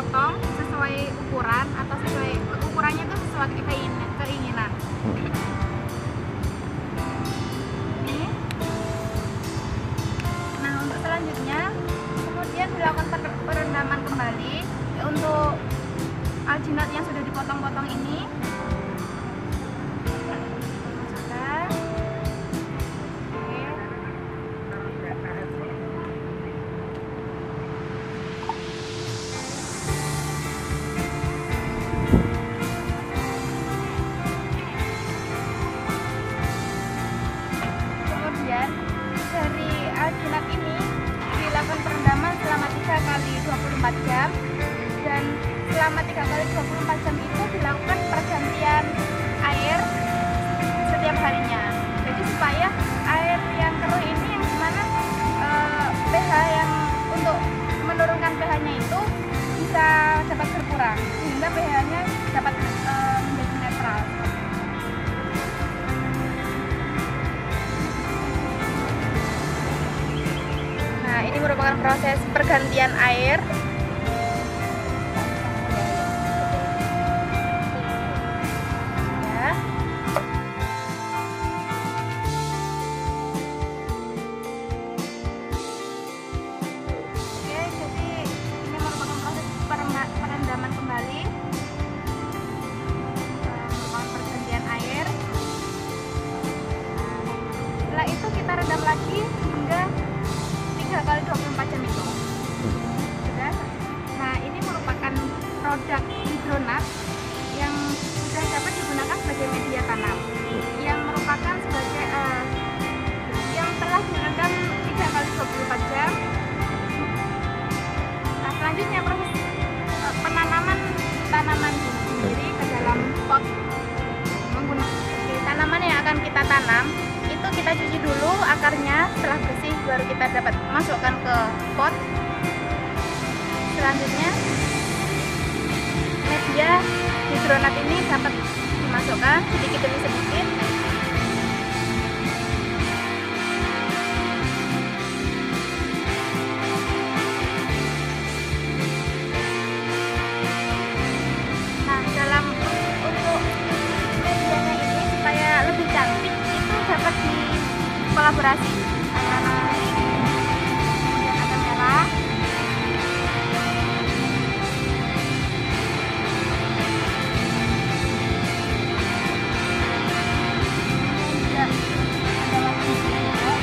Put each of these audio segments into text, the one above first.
potong sesuai ukuran atau sesuai ukurannya itu sesuai keinginan. Ini. Nah, untuk selanjutnya kemudian dilakukan perendaman kembali untuk alginat yang sudah dipotong-potong ini. Masukkan. Oke. Kemudian dari alginat ini dilakukan perendaman selama 3 kali 24 jam, dan selama 3 kali 24 jam itu dilakukan pergantian air setiap harinya. Jadi supaya air yang keruh ini yang dimana pH yang untuk menurunkan pH-nya itu bisa dapat berkurang sehingga pH-nya dapat menjadi netral. Nah, ini merupakan proses pergantian air. Ya. Oke, jadi ini merupakan proses perendaman kembali. Merupakan pergantian air. Setelah itu kita rendam lagi hingga 3 kali 24 jam itu. Sudah. Nah, ini merupakan produk hidronat yang sudah dapat digunakan sebagai media tanam, yang merupakan sebagai yang telah direndam 3 kali 24 jam. Nah, selanjutnya proses penanaman tanaman sendiri ke dalam pot menggunakan tanaman yang akan kita tanam. Itu kita cuci dulu akarnya, setelah bersih baru kita dapat masukkan ke pot. Selanjutnya media hidronat ini dapat dimasukkan sedikit demi sedikit. Nah, dalam untuk medianya ini supaya lebih cantik itu dapat dikolaborasi antara kemudian ada merah, juga ada warna hijau.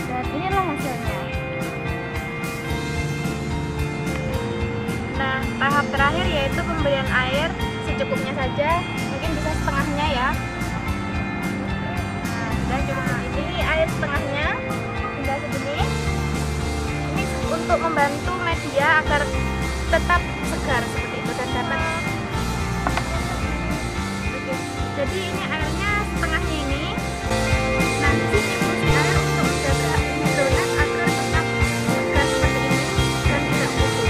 Dan inilah hasilnya. Nah, tahap terakhir yaitu pemberian air secukupnya saja, mungkin bisa setengahnya ya. Nah, sudah cukup segini, air setengahnya hingga segini. Ini untuk membantu media agar tetap segar seperti itu dan dapat. Oke, jadi ini airnya setengahnya ini. Nah, di sini fungsi air untuk menjaga hidronat agar tetap segar seperti ini dan tidak kusut.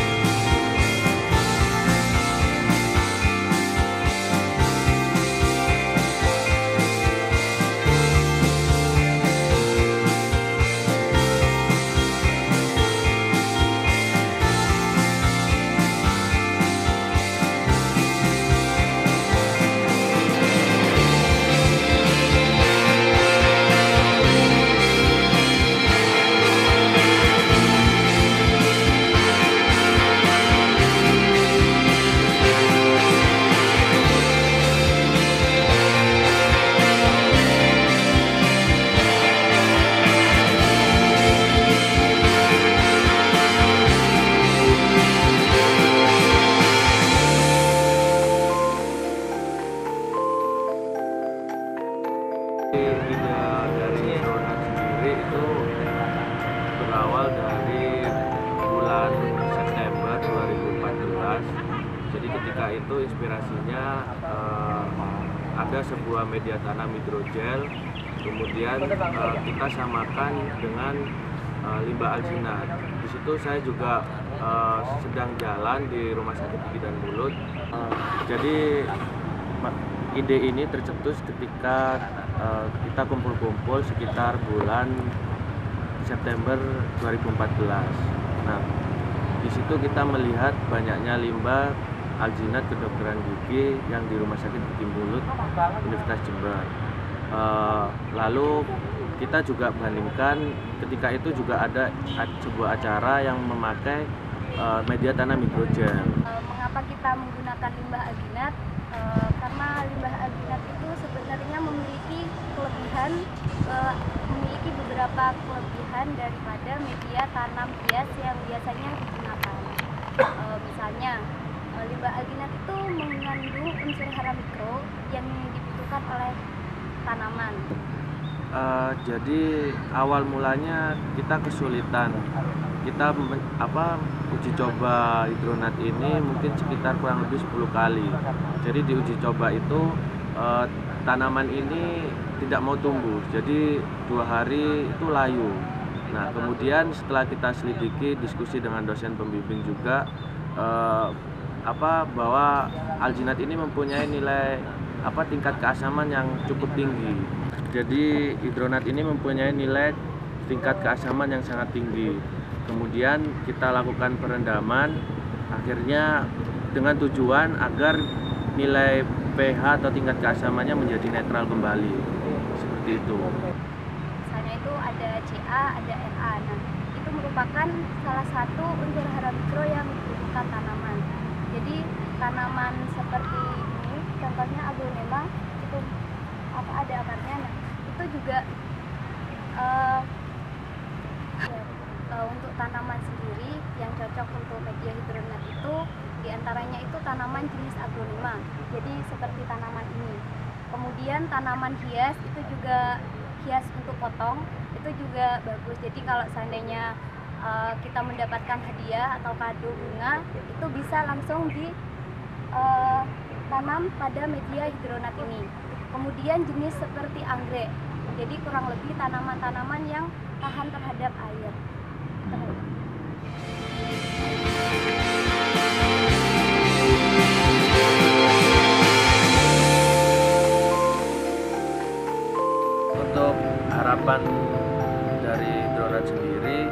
berawal dari bulan September 2014. Jadi ketika itu inspirasinya ada sebuah media tanam hidrogel, kemudian kita samakan dengan limbah alginat. Di situ saya juga sedang jalan di Rumah Sakit Gigi dan Mulut. Jadi ide ini tercetus ketika kita kumpul-kumpul sekitar bulan September 2014. Nah, di situ kita melihat banyaknya limbah alginat kedokteran gigi yang di Rumah Sakit Gigi Mulut Universitas Jember. Lalu kita juga bandingkan, ketika itu juga ada sebuah acara yang memakai media tanam hidrogel. Mengapa kita menggunakan limbah alginat? Karena limbah alginat itu sebenarnya memiliki kelebihan, memiliki beberapa kelebihan daripada media tanam hias yang biasanya digunakan. Misalnya, limbah alginat itu mengandung unsur hara mikro yang dibutuhkan oleh tanaman. Jadi awal mulanya kita kesulitan. Kita uji coba hidronat ini mungkin sekitar kurang lebih 10 kali. Jadi di uji coba itu tanaman ini tidak mau tumbuh. Jadi 2 hari itu layu. Nah, kemudian setelah kita selidiki, diskusi dengan dosen pembimbing juga bahwa alginat ini mempunyai nilai tingkat keasaman yang cukup tinggi. Jadi hidronat ini mempunyai nilai tingkat keasaman yang sangat tinggi. Kemudian kita lakukan perendaman, akhirnya dengan tujuan agar nilai pH atau tingkat keasamannya menjadi netral kembali. Seperti itu. Misalnya itu ada Ca, ada Na. Nah, itu merupakan salah satu unsur hara mikro yang dibutuhkan tanaman. Jadi tanaman seperti ini, contohnya aglonema, itu ada akarnya. Nah, itu juga untuk tanaman sendiri yang cocok untuk media hidronat itu diantaranya itu tanaman jenis aglonema, jadi seperti tanaman ini. Kemudian tanaman hias itu juga hias untuk potong, itu juga bagus. Jadi kalau seandainya kita mendapatkan hadiah atau kado bunga, itu bisa langsung ditanam pada media hidronat ini. Kemudian jenis seperti anggrek, jadi kurang lebih tanaman-tanaman yang tahan terhadap air. Untuk harapan dari hidronat sendiri,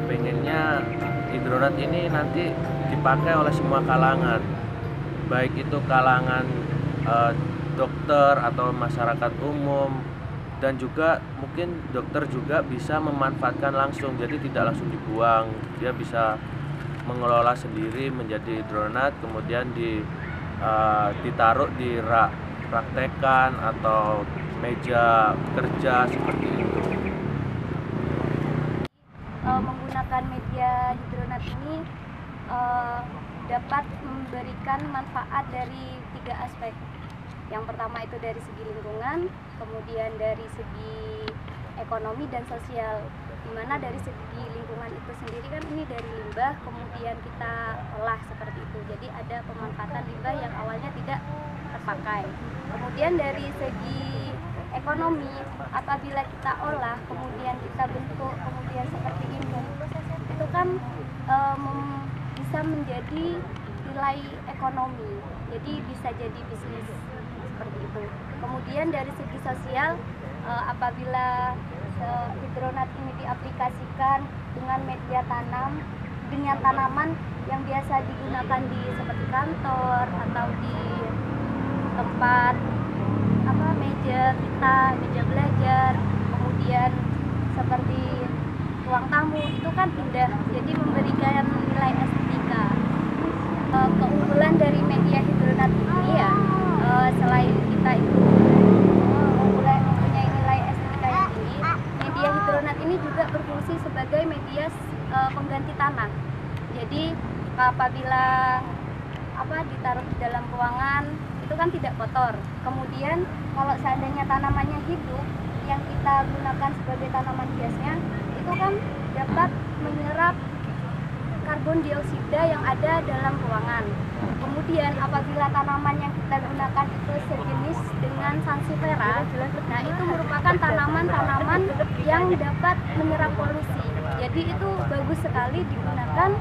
pengennya hidronat ini nanti dipakai oleh semua kalangan, baik itu kalangan dokter atau masyarakat umum, dan juga mungkin dokter juga bisa memanfaatkan langsung, jadi tidak langsung dibuang. Dia bisa mengelola sendiri menjadi hidronat, kemudian ditaruh di rak praktekan atau meja kerja seperti itu. Menggunakan media hidronat ini dapat memberikan manfaat dari 3 aspek. Yang pertama itu dari segi lingkungan, kemudian dari segi ekonomi dan sosial. Dimana dari segi lingkungan itu sendiri kan ini dari limbah, kemudian kita olah seperti itu. Jadi ada pemanfaatan limbah yang awalnya tidak terpakai. Kemudian dari segi ekonomi, apabila kita olah, kemudian kita bentuk, kemudian seperti ini, itu kan bisa menjadi nilai ekonomi. Jadi bisa jadi bisnis. Seperti itu. Kemudian dari segi sosial, apabila hidronat ini diaplikasikan dengan media tanam, dengan tanaman yang biasa digunakan di seperti kantor atau di tempat meja kita, meja belajar, kemudian seperti ruang tamu, itu kan indah, jadi memberikan nilai estetika. Keunggulan dari media hidronat ini ya, selain kita itu mempunyai nilai estetika yang tinggi, media hidronat ini juga berfungsi sebagai media pengganti tanah. Jadi apabila ditaruh di dalam ruangan itu kan tidak kotor. Kemudian kalau seandainya tanamannya hidup yang kita gunakan sebagai tanaman hiasnya, itu itu kan dapat menyerap karbon dioksida yang ada dalam ruangan. Kemudian apabila tanaman yang kita gunakan itu sejenis dengan sansevieria, nah itu merupakan tanaman-tanaman yang dapat menyerap polusi. Jadi itu bagus sekali digunakan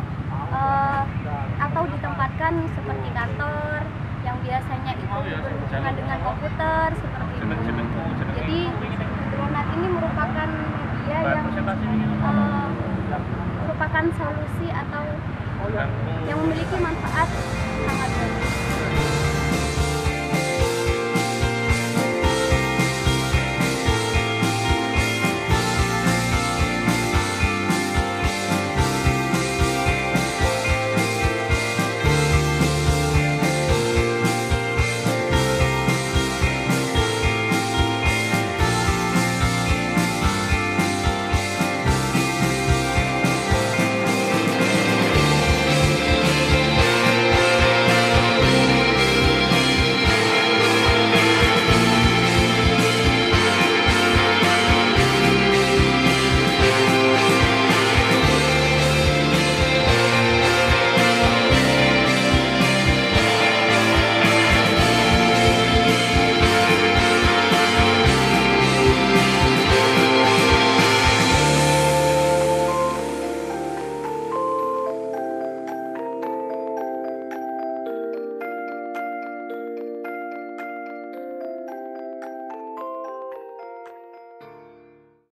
atau ditempatkan seperti kantor yang biasanya itu berhubungan dengan komputer seperti itu. Jadi drone ini merupakan media yang merupakan solusi atau yang memiliki manfaat